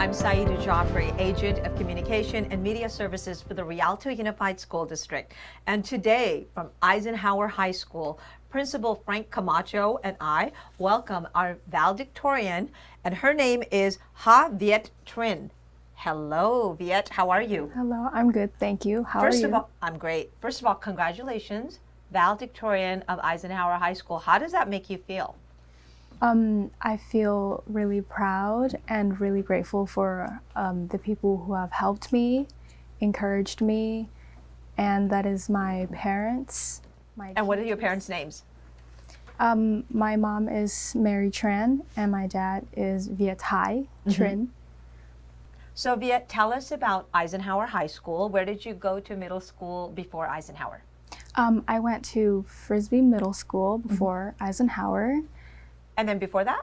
I'm Saida Joffrey, Agent of Communication and Media Services for the Rialto Unified School District. And today, from Eisenhower High School, Principal Frank Camacho and I welcome our valedictorian, and her name is Ha Viet Trinh. Hello, Viet. How are you? Hello, I'm good, thank you. How are you? First of all, I'm great. First of all, congratulations, valedictorian of Eisenhower High School. How does that make you feel? I feel really proud and really grateful for the people who have helped me, encouraged me, and that is my parents. And what are your parents' names? My mom is Mary Tran and my dad is Viet Hai Trinh. So Viet, tell us about Eisenhower High School. Where did you go to middle school before Eisenhower? I went to Frisbee Middle School before Eisenhower. And then before that?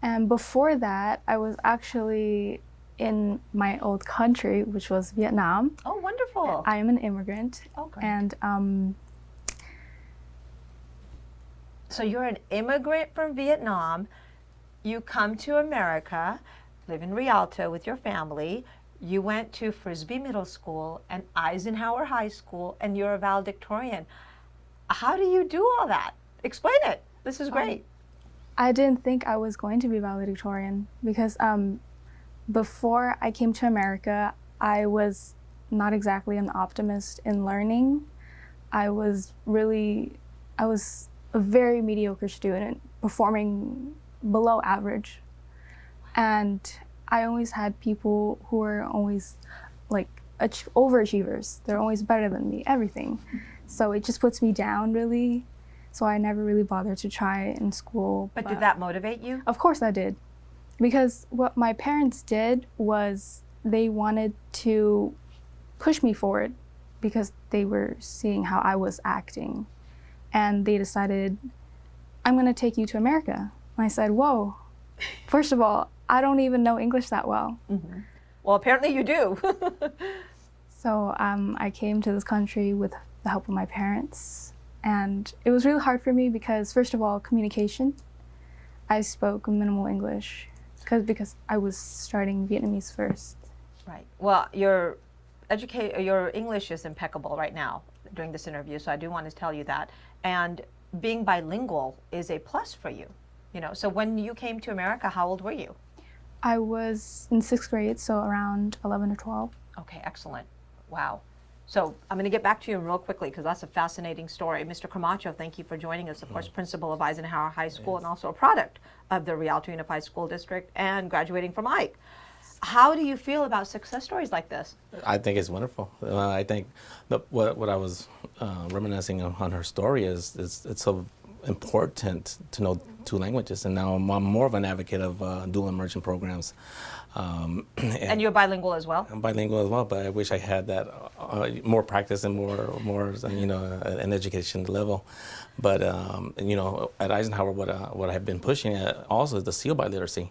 And before that, I was actually in my old country, which was Vietnam. Oh, wonderful. I am an immigrant. Oh, great. And so you're an immigrant from Vietnam. You come to America, live in Rialto with your family. You went to Frisbee Middle School and Eisenhower High School, and you're a valedictorian. How do you do all that? Explain it. This is great. I didn't think I was going to be valedictorian because before I came to America, I was not exactly an optimist in learning. I was a very mediocre student, performing below average. And I always had people who were always like overachievers. They're always better than me, everything. So it just puts me down really. So I never really bothered to try in school. But did that motivate you? Of course I did. Because what my parents did was they wanted to push me forward because they were seeing how I was acting. And they decided, I'm going to take you to America. And I said, whoa, first of all, I don't even know English that well. Mm-hmm. Well, apparently you do. So I came to this country with the help of my parents. And it was really hard for me because, first of all, communication. I spoke minimal English because I was starting Vietnamese first. Right. Well, your English is impeccable right now during this interview, so I do want to tell you that. And being bilingual is a plus for you. You know. So when you came to America, how old were you? I was in 6th grade, so around 11 or 12. Okay, excellent. Wow. So I'm going to get back to you real quickly because that's a fascinating story. Mr. Camacho, thank you for joining us. Of course, principal of Eisenhower High School and also a product of the Rialto Unified School District and graduating from Ike. How do you feel about success stories like this? I think it's wonderful. I think what I was reminiscing on her story is it's so important to know 2 languages, and now I'm more of an advocate of dual immersion programs. And you're bilingual as well? I'm bilingual as well, but I wish I had that more practice and more an education level. But at Eisenhower, what I've been pushing at also is the SEAL biliteracy.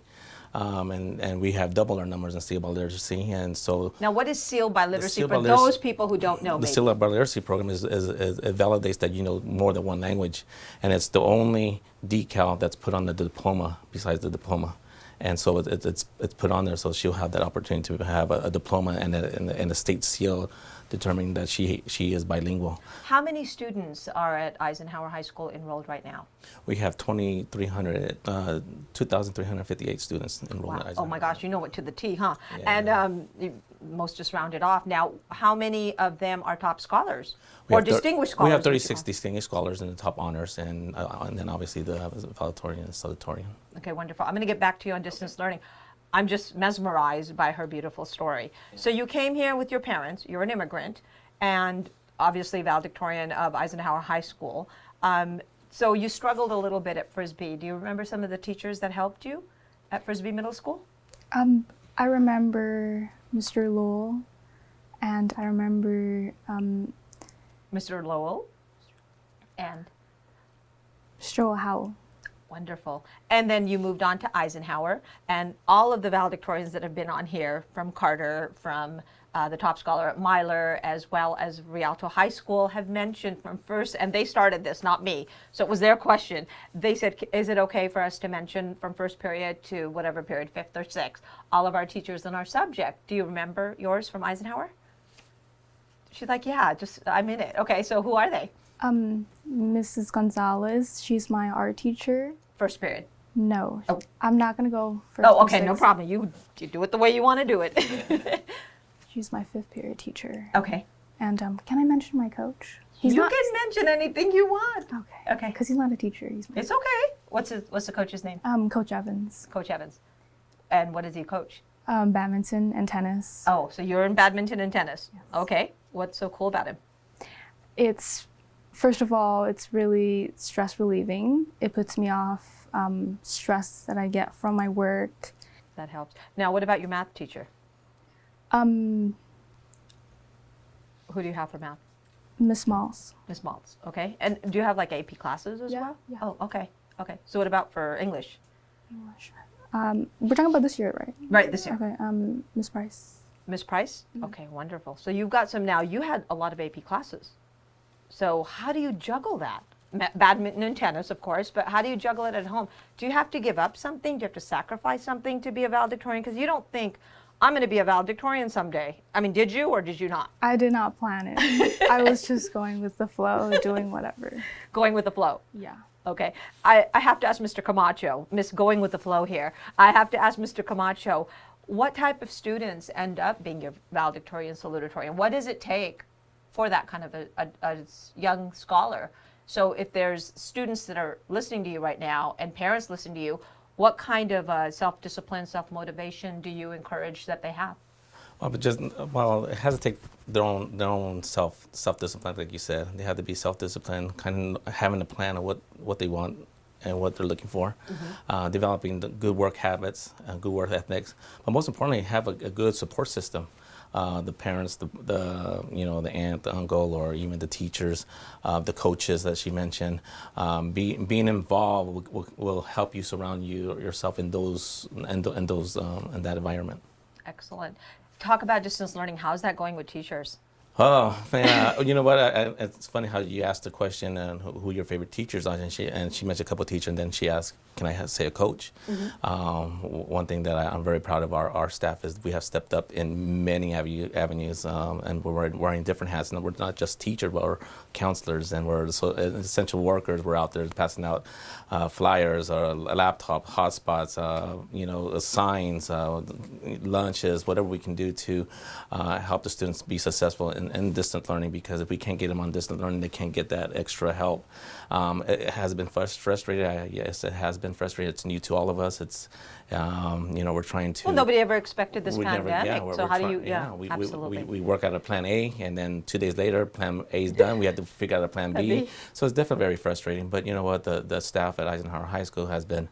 And we have doubled our numbers in SEAL biliteracy, and so. Now, what is SEAL biliteracy for those people who don't know? The SEAL biliteracy program it validates that you know more than one language, and it's the only decal that's put on the diploma besides the diploma, and so it's put on there so she'll have that opportunity to have a diploma and a state seal determining that she is bilingual. How many students are at Eisenhower High School enrolled right now? We have 2,358 students enrolled at Eisenhower. Oh my gosh, you know it to the T, huh? Yeah. And most just rounded off. Now, how many of them are top scholars or distinguished scholars? We have 36 distinguished scholars in the top honors, and then obviously the valedictorian and salutatorian. Okay, wonderful. I'm going to get back to you on distance learning. I'm just mesmerized by her beautiful story. So you came here with your parents, you're an immigrant, and obviously valedictorian of Eisenhower High School. So you struggled a little bit at Frisbee. Do you remember some of the teachers that helped you at Frisbee Middle School? I remember Mr. Lowell, and I remember Mr. Lowell and Mr. Howell. Wonderful. And then you moved on to Eisenhower, and all of the valedictorians that have been on here, from Carter, from the top scholar at Myler, as well as Rialto High School, have mentioned from first, and they started this, not me, so it was their question. They said, is it okay for us to mention from first period to whatever period, fifth or sixth, all of our teachers in our subject? Do you remember yours from Eisenhower? She's like, yeah, I'm in it. Okay, so who are they? Mrs. Gonzalez, she's my art teacher. First period. No, Oh. I'm not gonna go first. Oh, to okay, no sixth. problem. You do it the way you want to do it. She's my fifth period teacher. Okay. And can I mention my coach? You can mention anything you want. Okay. Okay. Because he's not a teacher. He's my It's okay. What's the coach's name? Coach Evans. Coach Evans. And what does he coach? Badminton and tennis. Oh, so you're in badminton and tennis. Okay. What's so cool about him? It's, first of all, it's really stress relieving. It puts me off stress that I get from my work. That helps. Now, what about your math teacher? Miss Who do you have for math? Malls. Miss Maltz. Okay. And do you have like AP classes as Yeah, well? yeah. Oh, okay. Okay. So what about for English? English. We're talking about this year, right? Right, this year. Okay. Miss Price. Miss Price? Okay, wonderful. So you've got some now. You had a lot of AP classes. So how do you juggle that? Badminton and tennis, of course, but how do you juggle it at home? Do you have to give up something? Do you have to sacrifice something to be a valedictorian? Because you don't think, I'm going to be a valedictorian someday. I mean, did you or did you not? I did not plan it. I was just going with the flow, doing whatever. Going with the flow. Yeah. Okay. I have to ask Mr. Camacho, Miss Going with the Flow here. I have to ask Mr. Camacho, what type of students end up being your valedictorian, salutatorian? What does it take for that kind of a young scholar? So if there's students that are listening to you right now and parents listening to you, what kind of self-discipline, self-motivation do you encourage that they have? Well, it has to take their own self-discipline, like you said. They have to be self-disciplined, kind of having a plan of what they want and what they're looking for, developing the good work habits, good work ethics, but most importantly, have a good support system. The parents, the aunt, the uncle, or even the teachers, the coaches that she mentioned. Being involved will help you surround yourself in that environment. Excellent. Talk about distance learning. How's that going with teachers? Oh man, you know what? It's funny how you asked the question and who your favorite teachers are, and she mentioned a couple of teachers, and then she asked, "Can I say a coach?" One thing that I'm very proud of our staff is we have stepped up in many avenues, and we're wearing different hats. And we're not just teachers, but we're counselors, and we're essential workers. We're out there passing out flyers, or a laptop, hotspots, signs, lunches, whatever we can do to help the students be successful in distant learning, because if we can't get them on distant learning, they can't get that extra help. It has been frustrating. Yes, it has been frustrating. It's new to all of us. It's, we're trying to... Well, nobody ever expected this we never- pandemic, so how do you... We work out a plan A, and then 2 days later, plan A is done. We have to figure out a plan B. So it's definitely very frustrating. But you know what? The staff at Eisenhower High School has been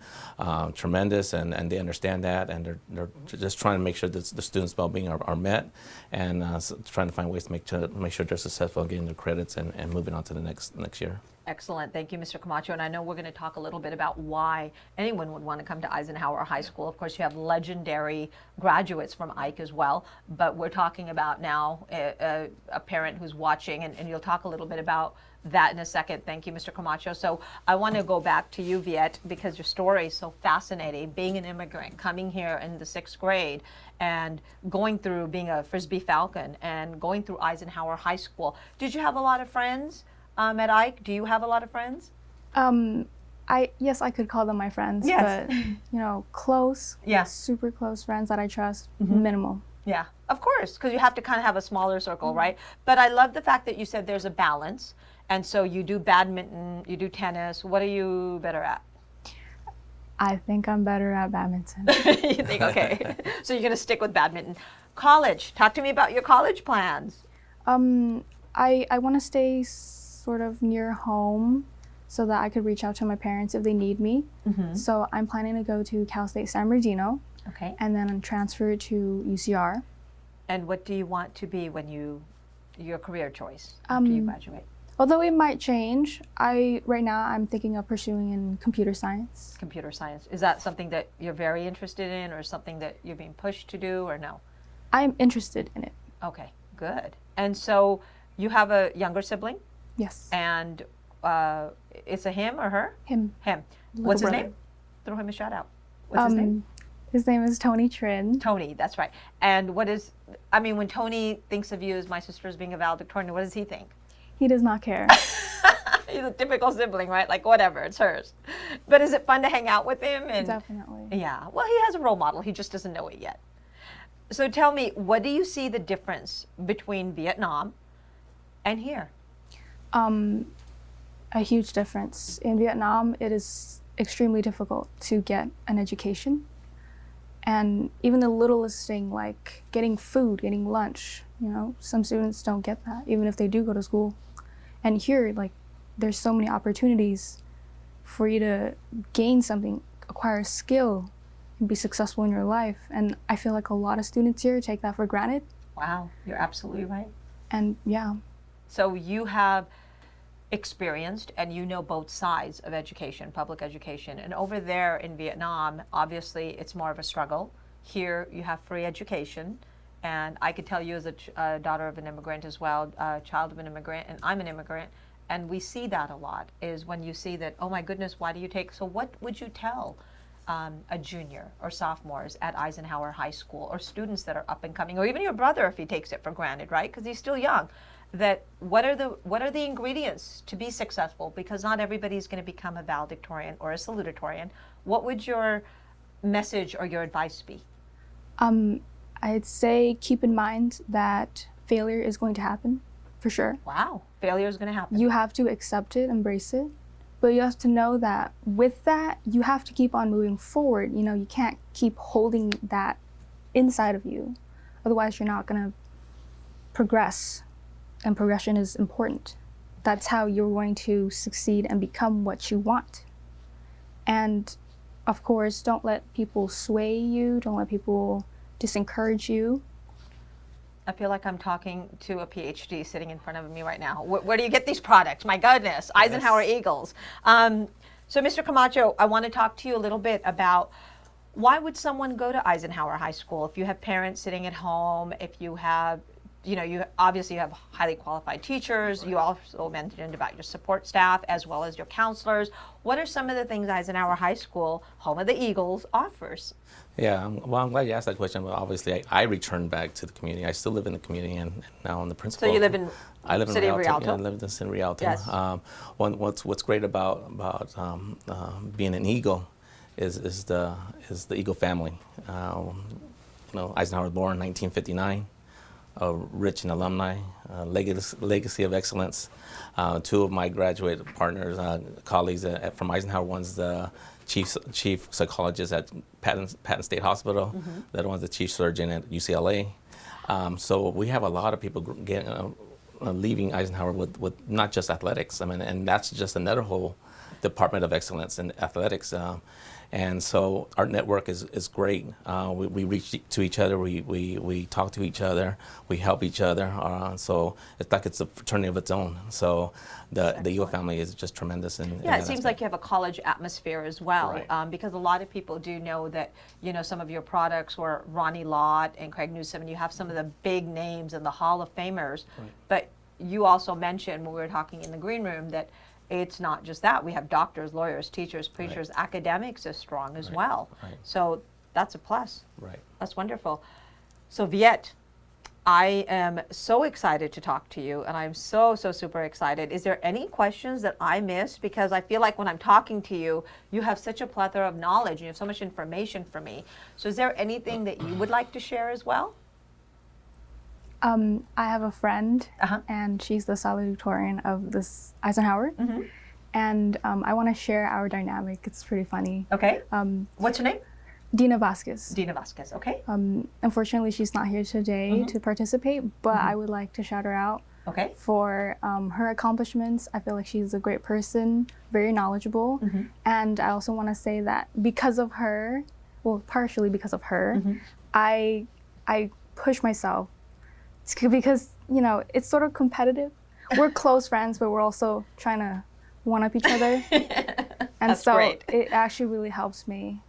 tremendous, and they understand that, and they're just trying to make sure that the students' well-being are met, and trying to find ways to make sure they're successful in getting their credits and moving on to the next year. Excellent. Thank you, Mr. Camacho. And I know we're going to talk a little bit about why anyone would want to come to Eisenhower High School. Of course, you have legendary graduates from Ike as well, but we're talking about now a parent who's watching, and you'll talk a little bit about that in a second. Thank you, Mr. Camacho. So I want to go back to you, Viet, because your story is so fascinating. Being an immigrant, coming here in the 6th grade, and going through being a Frisbee Falcon, and going through Eisenhower High School. Did you have a lot of friends at Ike? Do you have a lot of friends? Yes, I could call them my friends, Yes. but close, super close friends that I trust, minimal. Yeah, of course, because you have to kind of have a smaller circle, right? But I love the fact that you said there's a balance, and so you do badminton, you do tennis. What are you better at? I think I'm better at badminton. You think, okay, so you're going to stick with badminton. College, talk to me about your college plans. I want to stay sort of near home so that I could reach out to my parents if they need me. So I'm planning to go to Cal State San Bernardino, Okay. and then transfer to UCR. And what do you want to be when your career choice after you graduate? Although it might change, right now I'm thinking of pursuing in computer science. Computer science. Is that something that you're very interested in, or something that you're being pushed to do, or no? I'm interested in it. Okay, good. And so you have a younger sibling, Yes. and it's a him or her? Him. Him. Little What's his brother. name? Throw him a shout out. What's his name? His name is Tony Trin. Tony, that's right. And what is, I mean, when Tony thinks of you as my sister as being a valedictorian, what does he think? He does not care. He's a typical sibling, right? Like, whatever, it's hers. But is it fun to hang out with him? And Definitely. yeah, well, he has a role model. He just doesn't know it yet. So tell me, what do you see the difference between Vietnam and here? A huge difference. In Vietnam, it is extremely difficult to get an education. And even the littlest thing like getting food, getting lunch, you know, some students don't get that, even if they do go to school. And here, like, there's so many opportunities for you to gain something, acquire a skill, and be successful in your life. And I feel like a lot of students here take that for granted. Wow, you're absolutely right. And yeah, So you have experienced and you know both sides of education, public education. And over there in Vietnam, obviously it's more of a struggle. Here you have free education. And I could tell you as a daughter of an immigrant as well, a child of an immigrant, and I'm an immigrant. And we see that a lot is when you see that, oh my goodness, why do you take, so what would you tell a junior or sophomores at Eisenhower High School or students that are up and coming, or even your brother if he takes it for granted, right? Because he's still young. That what are the ingredients to be successful? Because not everybody's going to become a valedictorian or a salutatorian. What would your message or your advice be? I'd say keep in mind that failure is going to happen, for sure. Wow, failure is going to happen. You have to accept it, embrace it, but you have to know that with that, you have to keep on moving forward. You know, you can't keep holding that inside of you. Otherwise, you're not going to progress, and progression is important. That's how you're going to succeed and become what you want. And of course, don't let people sway you, don't let people disencourage you. I feel like I'm talking to a PhD sitting in front of me right now. Where do you get these products? My goodness, Eisenhower Eagles. So Mr. Camacho, I want to talk to you a little bit about why would someone go to Eisenhower High School if you have parents sitting at home, if you have, you know, you obviously have highly qualified teachers. You also mentioned about your support staff as well as your counselors. What are some of the things Eisenhower High School, home of the Eagles, offers? Yeah, well, I'm glad you asked that question. But obviously, I returned back to the community. I still live in the community, and now I'm the principal. So you live in I live in City of Rialto. Rialto? Yeah, I live in the city of Rialto. Yes. What's great about being an Eagle is the Eagle family. You know, Eisenhower was born in 1959. Rich in alumni, legacy of excellence. Two of my graduate partners, colleagues from Eisenhower, one's the chief psychologist at Patton State Hospital, the other one's the chief surgeon at UCLA. So we have a lot of people leaving Eisenhower with not just athletics. I mean, and that's just another whole department of excellence in athletics. And so our network is great. We reach to each other, we talk to each other, we help each other. So it's like it's a fraternity of its own. So the Eagle family is just tremendous. Yeah, it seems like you have a college atmosphere as well, Right. because a lot of people do know that, you know, some of your products were Ronnie Lott and Craig Newsom, and you have some of the big names and the Hall of Famers. Right. But you also mentioned when we were talking in the green room that it's not just that. We have doctors, lawyers, teachers, preachers, academics as strong as well. Right. So that's a plus. Right. That's wonderful. So Viet, I am so excited to talk to you, and I'm so super excited. Is there any questions that I missed? Because I feel like when I'm talking to you, you have such a plethora of knowledge, you have so much information for me. So is there anything that you would like to share as well? I have a friend, Uh-huh. and she's the salutatorian of this Eisenhower. And I want to share our dynamic. It's pretty funny. Okay. What's your name? Dina Vasquez. Dina Vasquez. Okay. Unfortunately, she's not here today to participate, but I would like to shout her out Okay. for her accomplishments. I feel like she's a great person, very knowledgeable. And I also want to say that because of her, well, partially because of her, I push myself because, you know, it's sort of competitive. We're close friends, but we're also trying to one-up each other. And That's so great. it actually really helps me.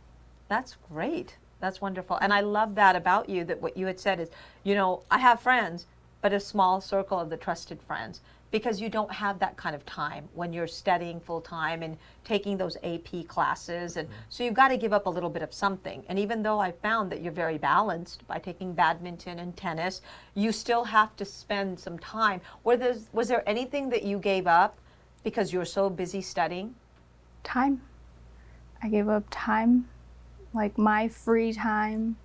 That's great. That's wonderful. And I love that about you, that what you had said is, I have friends, but a small circle of the trusted friends, because you don't have that kind of time when you're studying full time and taking those AP classes. And so you've got to give up a little bit of something. And even though I found that you're very balanced by taking badminton and tennis, you still have to spend some time. Was there anything that you gave up because you were so busy studying? Time. I gave up time, like my free time,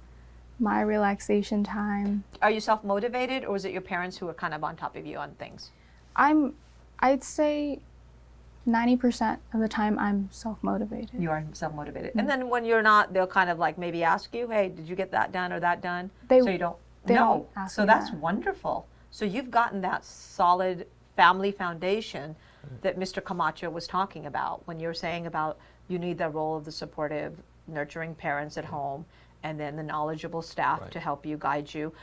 my relaxation time. Are you self-motivated, or was it your parents who were kind of on top of you on things? I'd say 90% of the time I'm self-motivated. You are self-motivated. And then when you're not, they'll kind of like maybe ask you, hey, did you get that done or that done? They so you don't? they No. won't ask So me that's that. wonderful. So you've gotten that solid family foundation that Mr. Camacho was talking about when you're saying about you need the role of the supportive, nurturing parents at home, and then the knowledgeable staff Right. to help you, guide you.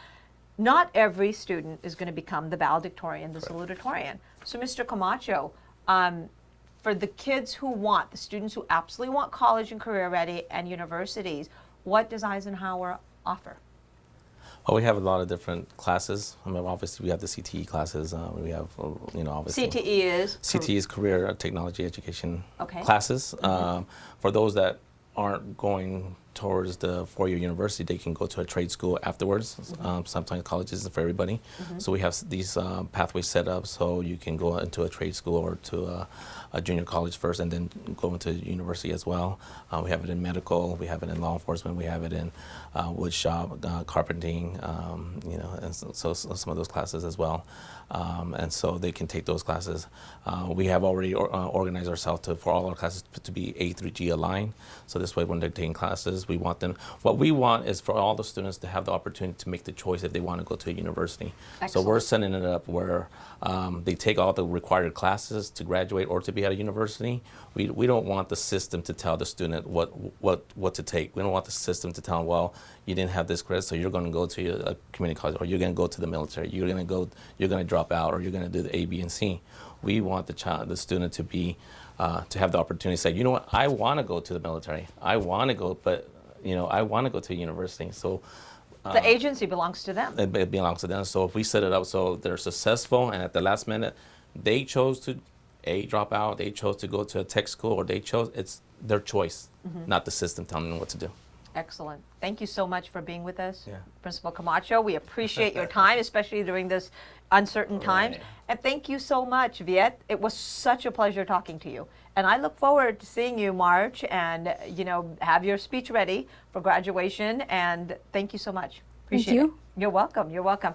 Not every student is going to become the valedictorian, the salutatorian. So, Mr. Camacho, for the kids who want, the students who absolutely want college and career ready and universities, what does Eisenhower offer? Well, we have a lot of different classes. I mean, obviously, we have the CTE classes. We have, obviously. CTE is? CTE is Career Technology Education Okay. classes. For those that aren't going towards the four-year university, they can go to a trade school afterwards. Sometimes college isn't for everybody. So we have these pathways set up so you can go into a trade school or to a junior college first and then go into university as well. We have it in medical, we have it in law enforcement, we have it in wood shop, carpenting, and so some of those classes as well. And so they can take those classes. We have already organized ourselves for all our classes to be A through G aligned. So this way, when they're taking classes, we want them. What we want is for all the students to have the opportunity to make the choice if they want to go to a university. So we're setting it up where they take all the required classes to graduate or to be at a university. We don't want the system to tell the student what to take. We don't want the system to tell them, well, you didn't have this credit, so you're going to go to a community college, or you're going to go to the military. You're going to drop out, or you're going to do the A, B, and C. We want the student to be to have the opportunity to say, you know what, I want to go to the military. I want to go, but I want to go to a university. So The agency belongs to them. it belongs to them. So if we set it up so they're successful, and at the last minute they chose to drop out, they chose to go to a tech school, or it's their choice, not the system telling them what to do. Excellent. Thank you so much for being with us, Yeah. Principal Camacho. We appreciate your time, especially during this uncertain times. Right. And thank you so much, Viet. It was such a pleasure talking to you. And I look forward to seeing you March and, have your speech ready for graduation. And thank you so much. Appreciate you. it. You're welcome. You're welcome.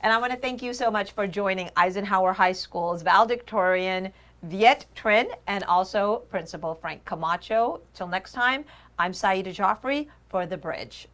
And I want to thank you so much for joining Eisenhower High School's valedictorian, Viet Trin, and also Principal Frank Camacho. Till next time, I'm Saida Joffrey for The Bridge.